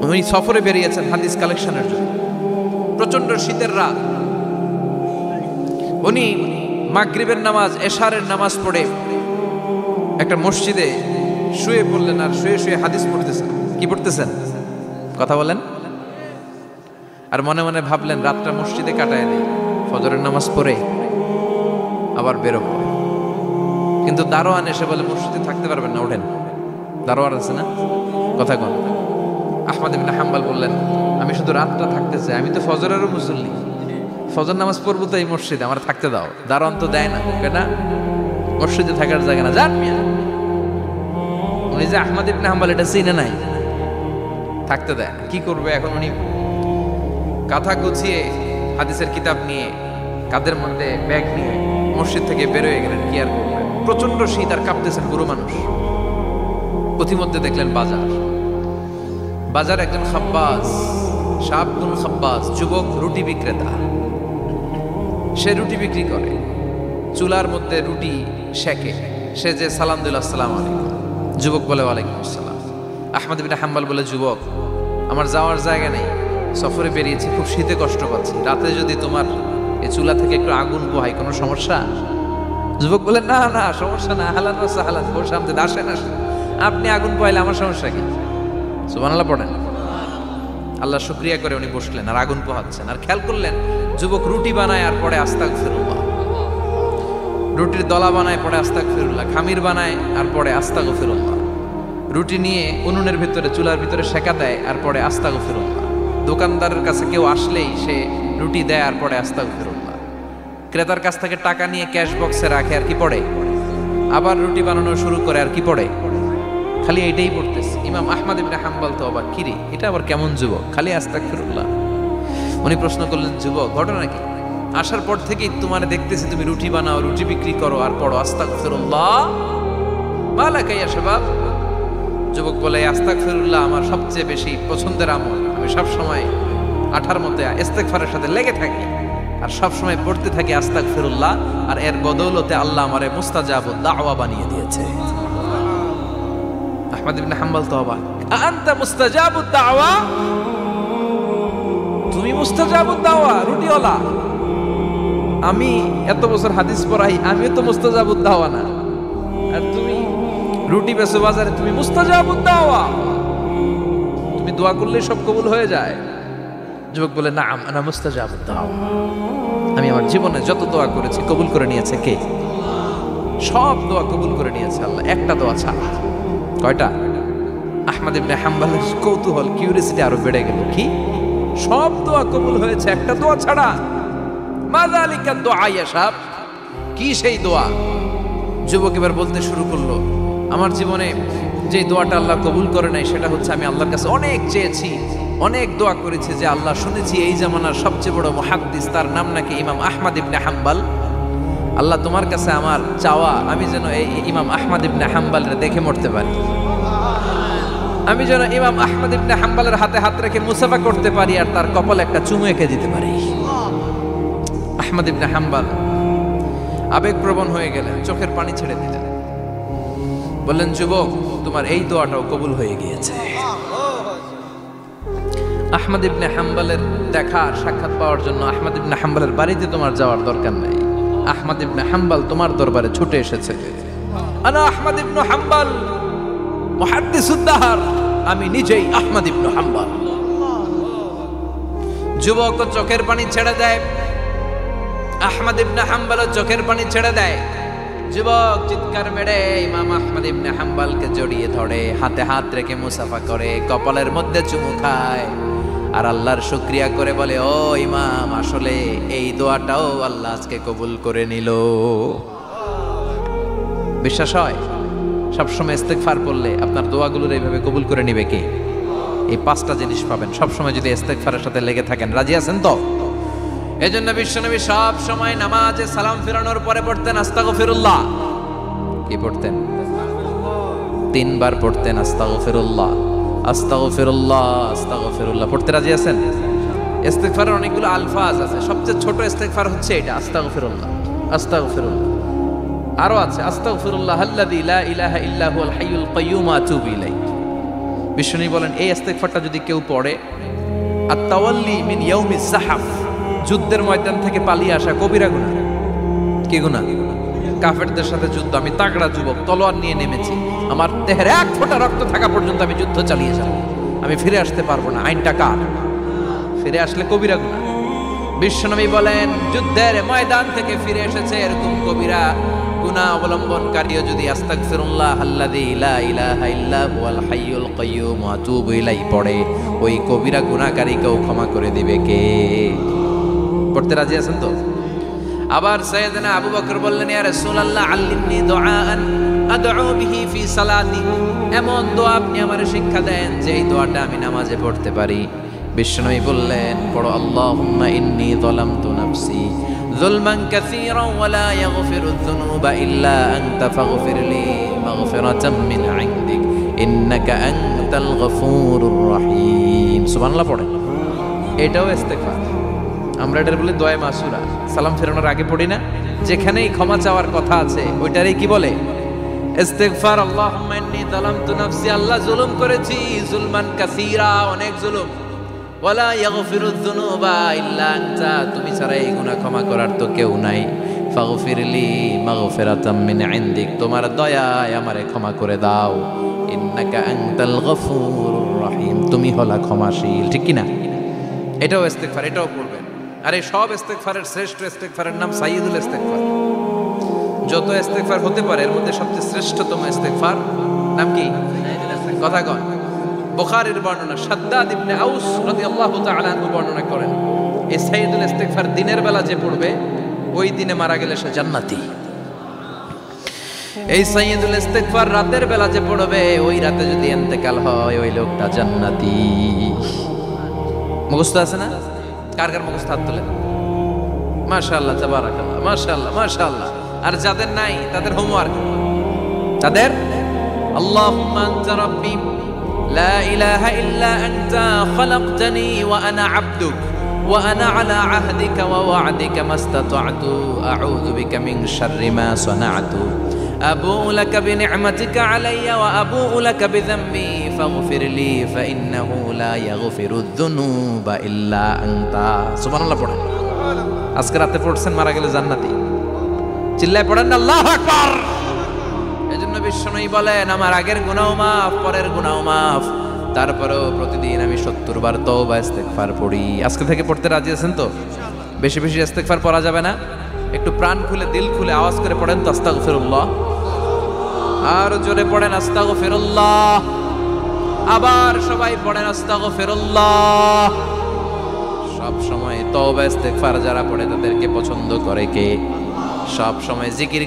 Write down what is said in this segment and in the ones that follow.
উনি সফরে বেরিয়েছেন হাদিস কালেকশনের জন্য। প্রচন্ড শীতের রাত, উনি মাগরিবের নামাজ, এশারের নামাজ পড়ে একটা মসজিদে শুয়ে পড়লেন, আর শুয়ে শুয়ে হাদিস পড়তেছেন। কি পড়তেছেন? কথা বলেন। আর মনে মনে ভাবলেন রাতটা মসজিদে কাটায় নেই, ফজরের নামাজ পড়ে আবার বেরোবো। কিন্তু দারোয়ান এসে বলে মসজিদে থাকতে পারবেন না, ওঠেন। দারোয়ান আছে না, কথা কোন? আহমদ ইবনে হাম্বল বললেন আমি শুধু রাতটা থাকতে চাই, আমি তো ফজরেরও মুসল্লি, ফজর নামাজ পড়বো তো এই মসজিদে, আমার থাকতে দাও। দারোয়ান তো দেয় না, কেনা মসজিদে থাকার জায়গা না, যান মিয়া। উনি যে আহমদ ইবনে হাম্বল এটা চিনে নাই, থাকতে দেয় না। কি করবে এখন? উনি কাঁথা গুছিয়ে হাদিসের কিতাব নিয়ে কাঁধের মধ্যে ব্যাগ নিয়ে মসজিদ থেকে বেরোয় গেলেন। কি আর করবেন, প্রচন্ড শীত, আর কাঁপতেছেন বুড়ো মানুষ। পথিমধ্যে দেখলেন বাজার একজন খাব্বাস, শাবুন খাব্বাস, যুবক রুটি বিক্রেতা। সে রুটি বিক্রি করে, চুলার মধ্যে রুটি সেকে। সে যে সালাম দিল আসসালামু আলাইকুম, যুবক বলে ওয়ালাইকুম আসসালাম। আহমদ ইবনে হাম্বল বলে যুবক আমার যাওয়ার জায়গা নেই, সফরে বেরিয়েছি, খুব শীতে কষ্ট পাচ্ছি, রাতে যদি তোমার এই চুলা থেকে একটু আগুন পোহাই কোনো সমস্যা? যুবক বলে না না সমস্যা না, হালান সাহালান, বসে আমাদের আসেন আসেন, আপনি আগুন পোহাইলে আমার সমস্যা কি? সুবহানাল্লাহ পড়েন। আল্লাহ শুকরিয়া করে উনি বসলেন আর আগুন পোহাচ্ছেন। আর খেয়াল করলেন যুবক রুটি বানায় আর পরে আস্তাগফিরুল্লাহ, রুটির দলা বানায় পরে আস্তাগফিরুল্লাহ, খামির বানায় আর পরে আস্তাগফিরুল্লাহ, রুটি নিয়ে উনুনের ভিতরে চুলার ভিতরে সেকা দেয় আর পরে আস্তাগফিরুল্লাহ, দোকানদারের কাছে কেউ আসলেই সে রুটি দেয় আর পরে আস্তাগফিরুল্লাহ, ক্রেতার কাছ থেকে টাকা নিয়ে ক্যাশ বক্সে রাখে আর কি পড়ে, আবার রুটি বানানো শুরু করে আর কি পড়ে, খালি এইটাই পড়তেছে। ইমাম আহমদ ইবনে হাম্বল তো অবাক, কিরে এটা আবার কেমন যুবক, খালি আস্তাগফিরুল্লাহ। উনি প্রশ্ন করলেন যুবক ঘটনা কি? আসার পর থেকেই তোমার দেখতেছি তুমি রুটি বানাও, রুটি বিক্রি করো আর পড়ো আস্তাগফিরুল্লাহ, মালাকা ইয়া শাবাব। যুবক বলে আস্তাগফিরুল্লাহ আমার সবচেয়ে বেশি পছন্দের আমল, আমি সব সময় আঠার মতো ইস্তেগফারের সাথে লেগে থাকি আর সব সময় পড়তে থাকি আস্তাগফিরুল্লাহ, আর এর বদৌলতে আল্লাহ আমারে মুস্তাজাবুদ দাওয়া বানিয়ে দিয়েছে। আহমদ ইবনে হাম্বল তো অবাক, আনতা মুস্তাজাবুদ দাওয়া, তুমি মুস্তাজাবুদ দাওয়া রুটিওয়ালা? আমি এত বছর হাদিস পড়াই, আমিও তো মুস্তাজাবুদ দাওয়া না, আর তুমি রুটি বেচো বাজারে, তুমি মুস্তাজাবুদ দাওয়া, তুমি দোয়া করলে সব কবুল হয়ে যায়? যুবক বলে না আনা মুস্তাজাবুদ দাওয়া, আমি আমার জীবনে যত দোয়া করেছি কবুল করে নিয়েছে কে? সব দোয়া কবুল করে নিয়েছে আল্লাহ, একটা দোয়া ছাড়া। কয়টা? আহমদ ইবনে হাম্বলের কৌতূহল, কিউরিয়াসিটি আরো বেড়ে গেল, কি সব দোয়া কবুল হয়েছে একটা দোয়া ছাড়া? মাযালিকা দোয়া ইয়া শাব, কি সেই দোয়া? যুবক এবার বলতে শুরু করলো আমার জীবনে যে দোয়াটা আল্লাহ কবুল করে নাই সেটা হচ্ছে আমি আল্লাহর কাছে অনেক চেয়েছি, অনেক দোয়া করেছি যে আল্লাহ শুনেছি এই জামানার সবচেয়ে বড় মুহাদ্দিস, তার নাম নাকি ইমাম আহমদ ইবনে হাম্বল, আল্লাহ তোমার কাছে আমার চাওয়া আমি যেন এই ইমাম আহমদ ইবনে হাম্বলের দেখে মরতে পারি, আমি যেন ইমাম আহমদ ইবনে হাম্বলের হাতে হাত রেখে মুসাফা করতে পারি আর তার কপালে একটা চুমু এঁকে দিতে পারি। আহমদ ইবনে হাম্বল আবেগপ্রবণ হয়ে গেলেন, চোখের পানি ছেড়ে দিলেন, বললেন যুবক তোমার এই দোয়াটাও কবুল হয়ে গিয়েছে। আহমদ ইবনে হাম্বলের দেখা সাক্ষাৎ পাওয়ার জন্য আহমদ ইবনে হাম্বলের বাড়িতে তোমার যাওয়ার দরকার নাই, আহমদ ইবনে হাম্বল তোমার দরবারে ছুটে এসেছে। আনা আহমদ ইবনে হাম্বল মুহাদ্দিসুদ দাহর, আমি নিজেই আহমদ ইবনে হাম্বল। যুবক চোখের পানি ছেড়ে দেয়, আহমদ ইবনে হাম্বল চোখের পানি ছেড়ে দেয়। যুবক চিৎকার মেরে ইমাম আহমদ ইবনে হাম্বলকে জড়িয়ে ধরে, হাতে হাত রেখে মুসাফা করে, কপালের মধ্যে চুমু খায় আর আল্লাহর শুকরিয়া করে বলে ও ইমাম আসলে এই দোয়াটাও আল্লাহ আজকে কবুল করে নিল। বিশ্বাস হয় সবসময় ইস্তেগফার করলে আপনার দোয়াগুলোর এইভাবে কবুল করে নিবে কে? এই পাঁচটা জিনিস পাবেন সবসময় যদি ইস্তেগফারের সাথে লেগে থাকেন। রাজি আছেন তো? এজন্য বিশ্বনবী সব সময় নামাজে সালাম ফিরানোর পরে পড়তেন আস্তাগফিরুল্লাহ। কি পড়তেন? 3 বার পড়তেন আস্তাগফিরুল্লাহ আস্তাগফিরুল্লাহ আস্তাগফিরুল্লাহ। পড়তে রাজি আছেন? ইস্তেগফারের অনেকগুলো আলফাজ আছে, সবচেয়ে ছোট ইস্তেগফার হচ্ছে এটা আস্তাগফিরুল্লাহ আস্তাগফিরুল্লাহ। আরো আছে আস্তাগফিরুল্লাহ আল্লাযী লা ইলাহা ইল্লা হুয়াল হাইয়ুল কাইয়্যুম আতুবু ইলাইহি। বিষ্ণু বলেন এই ইস্তেগফারটা যদি কেউ পড়ে, আত-তাওয়াল্লি মিন ইয়াউমিজ যাহাফ, যুদ্ধের ময়দান থেকে পালিয়ে আসা কবিরা গুনাহ। কি গুনাহ? কাফেরদের সাথে যুদ্ধ, আমি তাগড়া যুবক, তলোয়ার নিয়ে নেমেছি, আমার দেহের এক ফোঁটা রক্ত থাকা পর্যন্ত আমি যুদ্ধ চালিয়ে যাব, আমি ফিরে আসতে পারবো না, আইনটা কার? ফিরে আসলে কবিরা গুনাহ। বিশ্বনবী বলেন যুদ্ধের ময়দান থেকে ফিরে এসেছে এরকম কবিরা গুনাহ অবলম্বনকারীও যদি আস্তাগফিরুল্লাহ আল্লাযী লা ইলাহা ইল্লা হুয়াল হাইয়ুল কাইয়্যুম ওয়া আতুবু ইলাইহি পড়ে, ওই কবিরা গুনাহকারীকেও ক্ষমা করে দিবে কে? পড়তে রাজি আছেন তো? আবার সাইয়েদনা আবু বকর বললেন, ইয়া রাসূলুল্লাহ আল্লিমনি দুআআন আদউ বিহি ফি সালাতি, এমন দোয়া আপনি আমারে শিক্ষা দেন যে এই দোয়াটা আমি নামাজে পড়তে পারি। বিষ্ণুই বললেন, পড়ো আল্লাহুম্মা ইন্নী যালামতু নাফসি যুলমান কাসীরান ওয়া লা ইয়াগফিরুয যুনুবা ইল্লা আনতা ফাগফিরলি মাগফিরাতাম মিন ইনদিক ইন্নাকা আনতাল গফুরুর রহিম। সুবহানাল্লাহ পড়ে, এটাও ইস্তেগফার। আমরা এটার বলি দোয়া মাসুরা, সালাম ফেরানোর আগে পড়ি না? যেখানেই ক্ষমা চাওয়ার কথা আছে ওইটারই কি বলে? ইস্তেগফার। আল্লাহুম্মা ইন্নী যালামতু নাফসি, আল্লাহ জুলুম করেছি, যুলমান কাসীরা, অনেক জুলুম, ওয়ালা ইয়াগফিরুয যুনুবা ইল্লা আনতা, তুমি ছাড়া এই গুনাহ ক্ষমা করার তো কেউ নাই, ফাগফিরলি মাগফিরাতাম মিন ইনদিক, তোমার দয়ায় আমারে ক্ষমা করে দাও, ইন্নাকা আনতাল গফুরুর রহিম, তুমি হলা ক্ষমাশীল। ঠিক কি না? এটাও ইস্তেগফার, এটাও পড়বেন। আর এই সব ইস্তেগফারের শ্রেষ্ঠ ইস্তেগফারের নাম সাইয়্যিদুল ইস্তেগফার। যত ইস্তেগফার হতে পারে এর মধ্যে সবচেয়ে শ্রেষ্ঠতম ইস্তেগফার নাম কি? কথা কন। বুখারীর বর্ণনা, শাদ্দাদ ইবনে আউস রাদিয়াল্লাহু তাআলা আনহু বর্ণনা করেন, এই সাইয়্যিদুল ইস্তেগফার দিনের বেলা যে পড়বে ওই দিনে মারা গেলে সে জান্নাতি। এই সাইয়্যিদুল ইস্তেগফার রাতের বেলা যে পড়বে ওই রাতে যদি ইন্তেকাল হয় ওই লোকটা জান্নাতি। মুখস্থ আছে না? কার কার মুখস্থ হাত তোলেন? মাশাআল্লাহ, তাবারাকাল্লাহ, মাশাআল্লাহ, মাশাআল্লাহ। আর যাদের নাই তাদের হোমওয়ার্ক, তাদের আল্লাহুম্মা আনতা রাব্বি লা ইলাহা ইল্লা আনতা খালাকতানি ওয়া আনা আবদুক ওয়া আনা আলা আহদিকা ওয়া ওয়া'দিকা মাস্তাতা'তু আউযু বিকা মিন শাররি মা সানা'তু আবু'ু লাকা বিনি'মাতিকা আলাইয়া ওয়া আবু'ু লাকা বিযামবি ফাগফিরলি ফাইন্নাহু লা ইয়াগফিরুয যুনুবা ইল্লা আনতা। সুবহানাল্লাহ পড়েন। আজকে রাতে পড়ছেন, মারা গেলে জান্নাতি। চিল্লায় পড়েন আল্লাহু আকবার। এজন্য বিশ্বনবী বলেন আমার আগের গুনাহ মাফ, পরের গুনাহ মাফ, তারপরেও প্রতিদিন আমি 70 বার তওবা ইস্তেগফার পড়ি। আজকে থেকে পড়তে রাজি আছেন তো? বেশি বেশি ইস্তেগফার পড়া যাবে না? একটু প্রাণ খুলে দিল খুলে আওয়াজ করে পড়েন তো আস্তাগফিরুল্লাহ। আর জোরে পড়েন আস্তাগফিরুল্লাহ। আবার সবাই পড়েন আস্তাগফিরুল্লাহ। সব সময় তওবা ইস্তেগফার যারা পড়ে তাদেরকে পছন্দ করে কে? সব সময় জিকির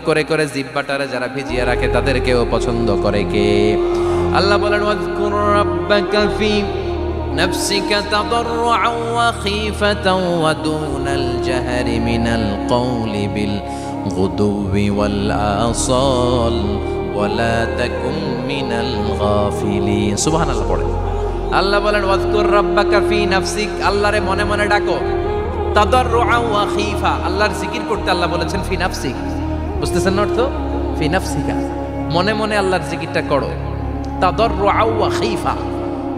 করে করে জিহ্বাটারে যারা ভিজিয়ে রাখে তাদেরকেও পছন্দ করে কে? আল্লাহ বলেন ওয়াজকুর রাব্বাকা ফি নাফসিকা তাদাররুআন ওয়া খীফাতান ওয়া দুনাল জাহরি মিনাল কওলি বিল গুদুবি ওয়াল আসাল ওয়া লা তাকুম মিনাল গাফিলিন। সুবহানাল্লাহ পড়েন। আল্লাহ বলেন ওয়াজকুর রাব্বাকা ফি নাফসিক, আল্লাহরে মনে মনে ডাকো, তাদাররুআন ওয়া খীফা, আল্লাহর জিকির করতে আল্লাহ বলেছেন ফি নাফসিক। বুঝতেছেন না অর্থ? ফি নাফসিকা, মনে মনে আল্লাহর জিকিরটা করো। তাদাররুআন ওয়া খীফা,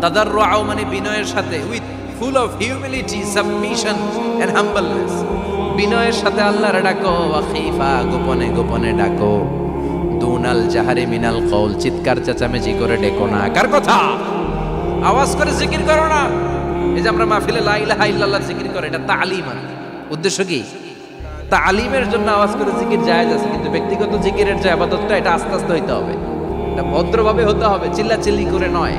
তাদাররুআ মানে বিনয়ের সাথে, with full of humility, submission and humbleness, বিনয়ের সাথে আল্লাহর ডাকো। ওয়া খীফা, গোপনে গোপনে ডাকো। দুনাল জাহারি মিনাল কওল, চিৎকার চেঁচামেচি করে ডেকো না। কার কথা? আওয়াজ করে জিকির করো না। এই যে আমরা মাহফিলে লা ইলাহা ইল্লাল্লাহ জিকির করে, এটা তালিম। উদ্দেশ্য কি? তালিমের জন্য আওয়াজ করে জিকির জায়েজ আছে, কিন্তু ব্যক্তিগত জিকিরের যে ইবাদতটা এটা আস্তে আস্তে হইতে হবে, এটা ভদ্রভাবে হতে হবে, চিল্লাচিল্লি করে নয়।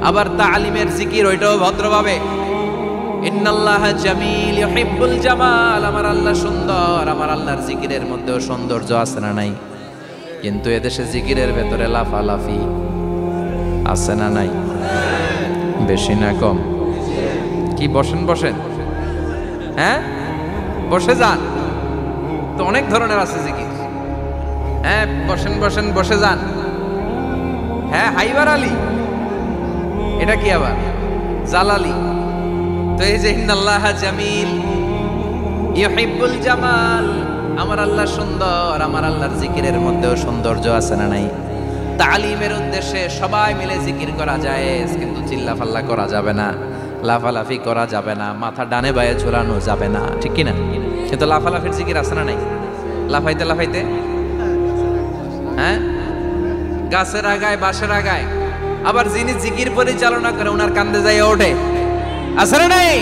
আবার তালিমের জিকির ওইটাও ভদ্রভাবে। ইন্নাল্লাহা জামিল ইউহিব্বুল জামাল, আমার আল্লাহ সুন্দর, আমার আল্লাহর জিকিরের মধ্যেও সৌন্দর্য আছে না নাই? কিন্তু এদেশে জিকিরের ভেতরে লাফালাফি আছে না নাই? বেশি না কম? কি বসেন বসেন, হ্যাঁ বসে যান তো, অনেক ধরনের আছে জিকির। হ্যাঁ বসেন বসেন, বসে যান। হ্যাঁ হাইবার আলী, এটা কি আবার জালালি? তো এই যে ইন্নাল্লাহা জামিল ইউহিব্বুল জামাল, আমার আল্লাহ সুন্দর, আমার আল্লাহর জিকিরের মধ্যেও সৌন্দর্য আছে না নাই? তালিমের উদ্দেশ্যে সবাই মিলে জিকির করা যায়, কিন্তু চিল্লাফাল্লা করা যাবে না, লাফালাফি করা যাবে না, মাথা ডানে বায়ে ঝোলানো যাবে না, ঠিক কিনা? কিন্তু লাফালাফির জিকির আছে না নাই? লাফাইতে লাফাইতে, হ্যাঁ, গাছের আগায় বাঁশের আগায়, আবার যিনি জিকির পরিচালনা করে ওনার কান্দে যায় ওঠে, আছে না নাই?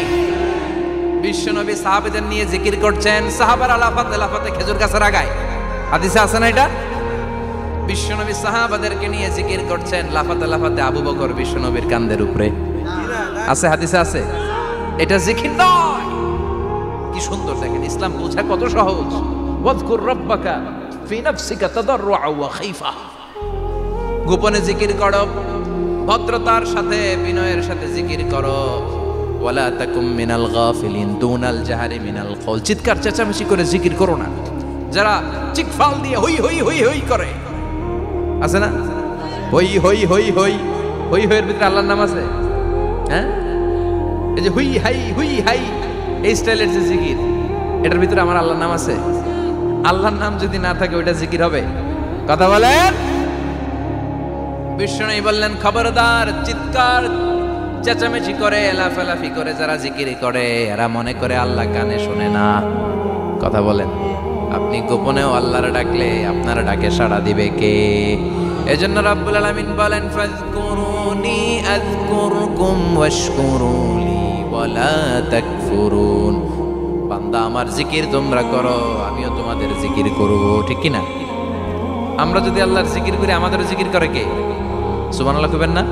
বিশ্বনবী সাহাবাদের নিয়ে জিকির করছেন, সাহাবারা লাফাতে লাফাতে খেজুর গাছের আগায়, হাদিসে আছে না এটা? বিশ্বনবী সাহাবাদেরকে নিয়ে জিকির করছেন, লাফাতে লাফাতে আবু বকর বিশ্বনবীর কান্দের উপরে, আছে, হাদিসে আছে। এটা জিকির নয়। কি সুন্দর দেখেন, ইসলাম বোঝা কত সহজ। ওয়াযকুর রাব্বাকা ফি নাফসিকা তাদাররুআ ওয়া খাইফা, গোপনে জিকির করো, ভদ্রতার সাথে বিনয়ের সাথে জিকির করো। ওয়ালা তাকুম মিনাল গাফিলিন দুনাল জাহারি মিনাল কওল, চিৎকার চেঁচামেচি করে জিকির করো না। যারা চিকফাল দিয়ে হই হই হই হই করে, আছে না? হই হই হই হই হই হইয়ের ভিতরে আল্লাহর নাম আছে, হ্যাঁ? এই যে হুই হাই হুই হাই, এই স্টাইলের যে জিকির, এটার ভিতরে আমার আল্লাহর নাম আছে? আল্লাহর নাম যদি না থাকে ওইটা জিকির হবে? কথা বলেন। বিষ্ণু বললেন, খবরদার, চিৎকার চেঁচামেচি করে লাফালাফি করে যারা জিকির করে এরা মনে করে আল্লাহ কানে শোনে না। কথা বলেন। আপনি গোপনেও আল্লাহর ডাকলে আপনার ডাকে সাড়া দিবে কে? এজন্য রাব্বুল আলামিন বলেন, ফাযকুরুনি আযকুরকুম ওয়াশকুরুলি ওয়ালা তাকফুরুন। বান্দা আমার জিকির তোমরা করো, আমিও তোমাদের জিকির করব, ঠিক কি না? আমরা যদি আল্লাহর জিকির করি, আমাদের জিকির করে কে? সুবহানাল্লাহ কইবেন না?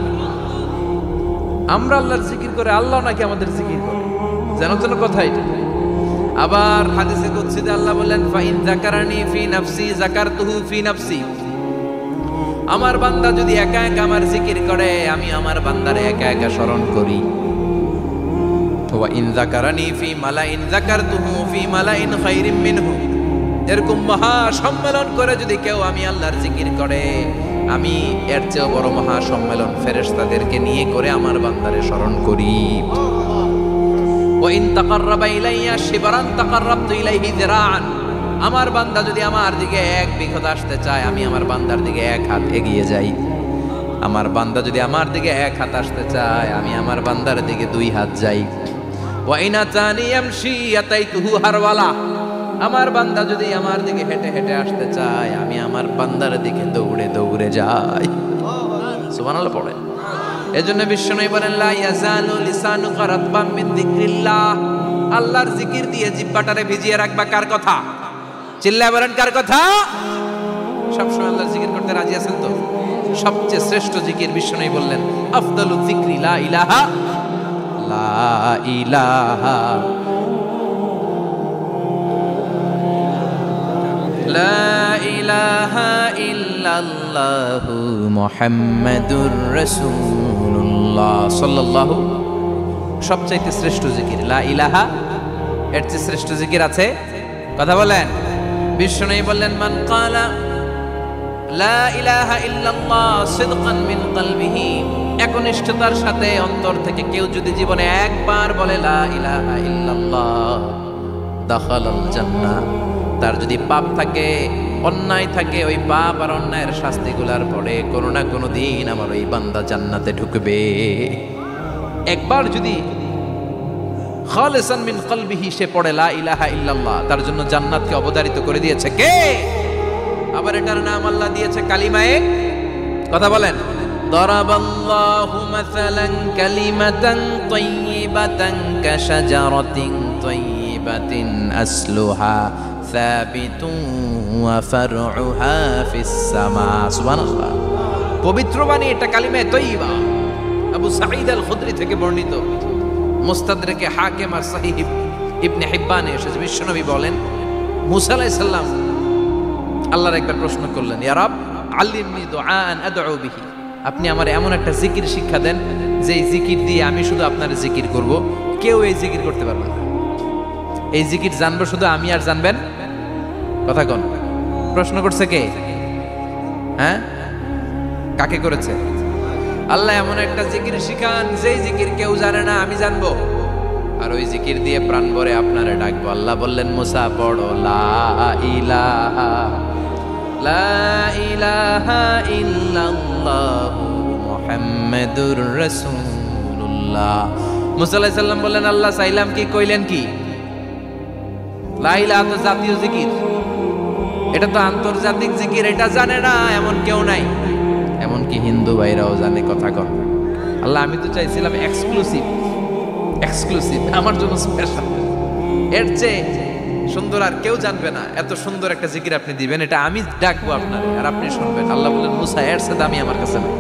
আমরা আল্লাহর জিকির করে, আল্লাহ নাকি আমাদের জিকির করে, জানো তো কথা এটা। আবার হাদিসে কুদসিতে আল্লাহ বলেন, ফাইন যাকারানি ফি নাফসি যাকারতুহু ফি নাফসি। আমার বান্দা যদি একা একা আমার জিকির করে, আমি আমার বান্দারে একা একা স্মরণ করি। ওয়া ইন যাকারানি ফি মালাইন যাকারতুহু ফি মালাইন খায়রিম মিনহু। এরকম মহা সম্মেলন করে যদি কেউ আমি আল্লাহর জিকির করে, আমি এর চেয়ে বড় মহা সম্মেলন ফেরেশতাদেরকে নিয়ে করে আমার বান্দারে স্মরণ করি। ওয়া ইন তাকাররাবা ইলাইয়া শিবরান তাকাররাবতু ইলাইহি যিরাআন। আমার বান্দা যদি আমার দিকে এক বিঘত আসতে চায়, আমি আমার বান্দার দিকে এক হাত এগিয়ে যাই। আমার বান্দা যদি আমার দিকে এক হাত আসতে চায়, আমি আমার বান্দার দিকে দুই হাত যাই। ওয়া ইন আতানি ইয়ামশি আতাইতুহু হারওয়ালা। আমার বান্দা যদি আমার দিকে হেঁটে হেঁটে আসতে চায়, আমি আমার বান্দার দিকে দৌড়ে দৌড়ে যাই। সুবহানাল্লাহ পড়ে। এজন্য বিশ্বনবী বলেন, লা ইয়াজালু লিসানুকা রাতবাম মিন যিকরিল্লাহ। আল্লাহর জিকির দিয়ে জিহ্বাটারে ভিজিয়ে রাখবা। কার কথা? চিল্লায় বলেন, কার কথা? সবসময় আল্লাহর জিকির করতে রাজি আছেন তো? সবচেয়ে শ্রেষ্ঠ জিকির বিশ্বনবী বললেন, আফদালু যিকরি লা ইলাহা লা ইলাহা লা ইলাহা ইল্লাল্লাহু মুহাম্মাদুর রাসূলুল্লাহ সাল্লাল্লাহু। সবচাইতে শ্রেষ্ঠ জিকির লা ইলাহা, এর চেয়ে শ্রেষ্ঠ জিকির আছে? কথা বলেন। বিশ্বনবী বললেন, মান ক্বালা লা ইলাহা ইল্লাল্লাহ সিদকান মিন কলবিহি, একনিষ্ঠতার সাথে অন্তর থেকে কেউ যদি জীবনে একবার বলে লা ইলাহা ইল্লাল্লাহ, দাখালাল জান্নাহ। তার যদি পাপ থাকে, অন্যায় থাকে, ওই পাপ আর অন্যায়ের শাস্তিগুলার পরে কোনো না কোনো দিন আমার ওই বান্দা জান্নাতে ঢুকবে। একবার যদি খালিসান মিন কলবিহি সে পড়ে লা ইলাহা ইল্লাল্লাহ, তার জন্য জান্নাতকে অবধারিত করে দিয়েছে কে? আবার এটার নাম আল্লাহ দিয়েছে কালিমায়ে। কথা বলেন। দারাবাল্লাহু মাসালান কালিমাতান তাইয়িবাতান কাশাজারাতিন তাইয়িবাতিন আসলুহা সাবিতুন ওয়া ফারউহা ফিস সামা। সুবহানাল্লাহ। পবিত্র বাণী এটা কালিমায়ে তাইয়িবা। আবু সাঈদ আল খুদরি থেকে বর্ণিত, মুস্তাদরাকে হাকিম আর সহিহ ইবনে হিব্বানে এসেছে। বিশ্বনবী বলেন, মুসা আলাইহিস সালাম আল্লাহর একবার প্রশ্ন করলেন, ইয়া রাব আল্লিমনি দুআআন আদউ বিহি। আপনি আমার এমন একটা জিকির শিক্ষা দেন যে এই জিকির দিয়ে আমি শুধু আপনার জিকির করব, কেউ এই জিকির করতে পারবে না। এই জিকির জানবো শুধু আমি, আর জানবেন। কথা কোন? প্রশ্ন করছে কে? হ্যাঁ, কাকে করেছে? আল্লাহ এমন একটা জিকির শিখান যেই জিকির কেউ জানে না, আমি জানবো, আর ওই জিকির দিয়ে প্রাণ ভরে আপনারে ডাকবো। আল্লাহ বললেন, মুসা পড়ো লা ইলাহা লা ইলাহা ইল্লাল্লাহ মুহাম্মাদুর রাসূলুল্লাহ। মুসা আলাইহিস সালাম বললেন, আল্লাহ চাইলাম কি, কইলেন কি? লা ইলাহা তো জাতীয় জিকির, এটা তো আন্তর্জাতিক জিকির, এটা জানে না এমন কেউ নাই। এমনকি হিন্দু ভাইরাও জানে। কথা কর আল্লাহ, আমি তো চাইছিলাম এক্সক্লুসিভ, আমার জন্য স্পেশাল। এর চেয়ে সুন্দর আর কেউ জানবে না। এত সুন্দর একটা জিকির আপনি দিবেন, এটা আমি ডাকবো আপনার আর আপনি শুনবেন। আল্লাহ বললেন, মুসা এর চেয়ে দামি আমার কাছে নাই।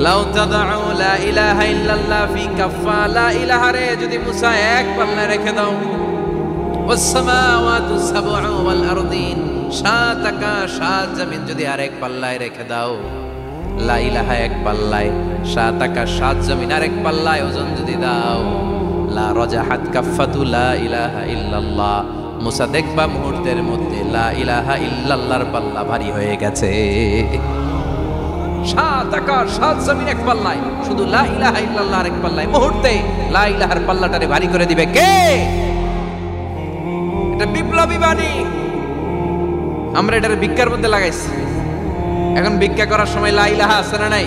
লাউ তাদউ লা ইলাহা ইল্লাল্লাহ ফি কাফা, লা ইলাহা রে যদি মুসা এক পাল্লায় রেখে দাও, ওয়াস সামাওয়াতু সাবউ ওয়াল আরদিন, সাত আকাশ সাত জমিন যদি আরেক পাল্লায় রেখে দাও, লা ইলাহা এক পাল্লায়, সাত আকাশ সাত জমিন আরেক পাল্লায় ওজন যদি দাও, লা রাজাহাত কাফাতু লা ইলাহা ইল্লাল্লাহ, মুসা দেখবা মুহূর্তের মধ্যে লা ইলাহা ইল্লাল্লাহর পাল্লা ভারী হয়ে গেছে। সাত আকাশ সাত জমিন এক পাল্লায়, শুধু লা ইলাহা ইল্লাল্লাহ আরেক পাল্লায়, মুহূর্তে লা ইলাহার পাল্লাটারে ভারী করে দিবে কে? এটা বিপ্লবী বাণী। আমরা এটার ভিক্ষার মধ্যে লাগাইছি। এখন ভিক্ষা করার সময় লা ইলাহা আছে না নাই?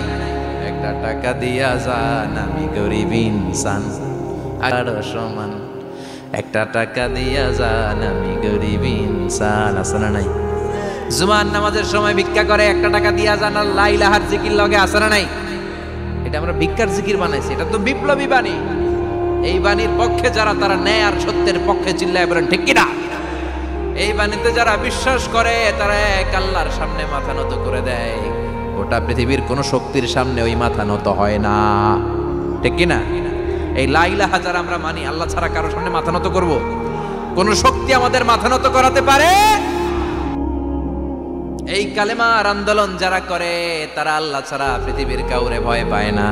একটা টাকা দিয়া যান, আমি গরিব ইনসান আর সমান, একটা টাকা দিয়া যান, আমি গরিব ইনসান, আছে না নাই? জুমার নামাজের সময় ভিক্ষা করে, একটা টাকা দিয়া যান, আর লা ইলাহার জিকির লগে আছে না নাই? এটা আমরা ভিক্ষার জিকির বানাইছি। এটা তো বিপ্লবী বাণী। এই বাণীর পক্ষে যারা, তারা ন্যায় আর সত্যের পক্ষে চিল্লায় বলেন ঠিক কিনা? এই বাণীতে যারা বিশ্বাস করে তারা এক আল্লাহর সামনে মাথা নত করে দেয়। গোটা পৃথিবীর কোন শক্তির সামনে ওই মাথা নত হয় না, ঠিক কিনা? এই লা ইলাহা যারা আমরা মানি, আল্লাহ ছাড়া কারো সামনে মাথা নত করব? কোন শক্তি আমাদের মাথা নত করাতে পারে? এই কালেমার আন্দোলন যারা করে তারা আল্লাহ ছাড়া পৃথিবীর কাউরে ভয় পায় না।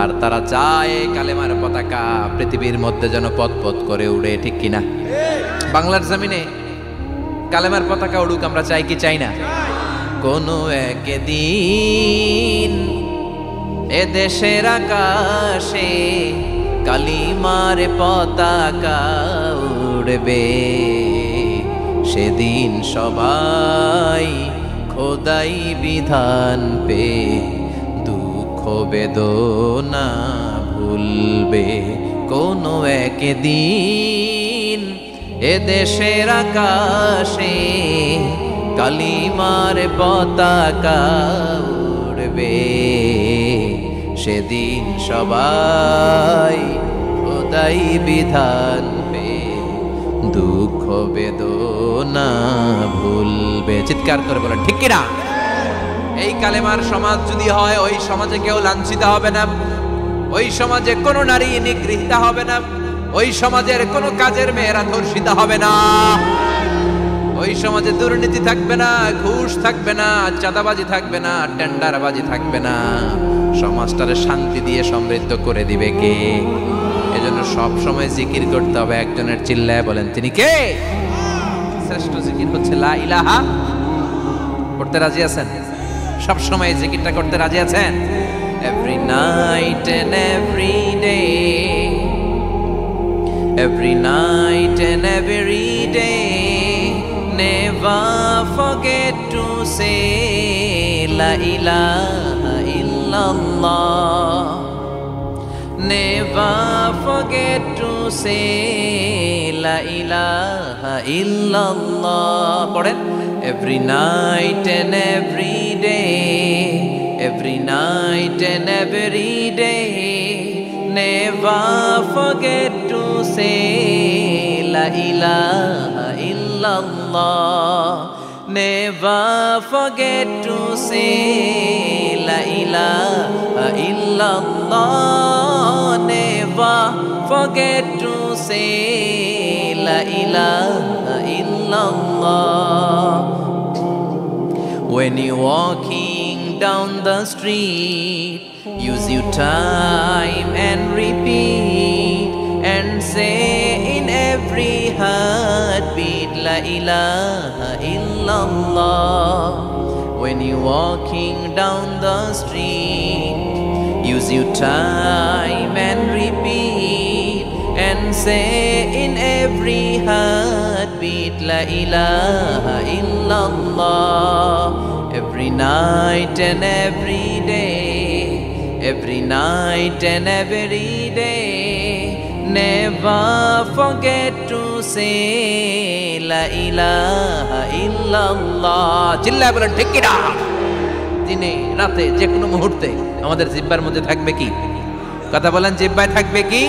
আর তারা চায় কালেমার পতাকা পৃথিবীর মধ্যে যেন পথ পথ করে উড়ে, ঠিক কিনা? বাংলার জমিনে কালেমার পতাকা উড়ুক, আমরা চাই কি চাই না? কোনো একদিন এ দেশের আকাশে কালিমার পতাকা উড়বে, সেদিন সবাই খোদাই বিধান পে দুঃখ বেদনা ভুলবে। কোনো একদিন এ দেশের আকাশে কালিমার পতাকা উড়বে, সেদিন সবাই খোদাই বিধান পে দুঃখ বেদনা ভুলবে। চিৎকার করে বলেন ঠিক কিনা? এই কালেমার সমাজ যদি হয়, ওই সমাজে কেউ লাঞ্ছিত হবে না, ওই সমাজে কোনো নারী নিগৃহীত হবে না, ওই সমাজের কোনো কাজের মেয়েরা ধর্ষিত হবে না, ওই সমাজে দুর্নীতি থাকবে না, ঘুষ থাকবে না, চাঁদাবাজি থাকবে না, টেন্ডারবাজি থাকবে না। সমাজটারে শান্তি দিয়ে সমৃদ্ধ করে দিবে কে? এজন্য সব সময় জিকির করতে হবে একজনের। চিল্লায় বলেন তিনি কে? শ্রেষ্ঠ জিকির হচ্ছে লা ইলাহা। করতে রাজি আছেন? সব সময় জিকিরটা করতে রাজি আছেন? Every night and every day, every night and every day, never forget to say la ilaha illallah, never forget to say la ilaha illallah. পড়েন, every night and every day, every night and every day, never forget to say la ilaha illallah, never forget to say la ilaha illallah, never forget to say la ilaha illallah. When you're walking down the street, use your time and repeat and say in every heartbeat la ilaha illallah. When you're walking down the street, use your time and repeat and say in every heartbeat লা ইলাহা ইল্লাল্লাহ every night and every day, every night and every day. Never forget to say la ilaha illallah. চিল্লায় বলেন ঠিক কিনা? দিনে রাতে যে কোনো মুহূর্তে আমাদের জিহ্বার মধ্যে থাকবে কি? কথা বলেন, জিহ্বায় থাকবে কি?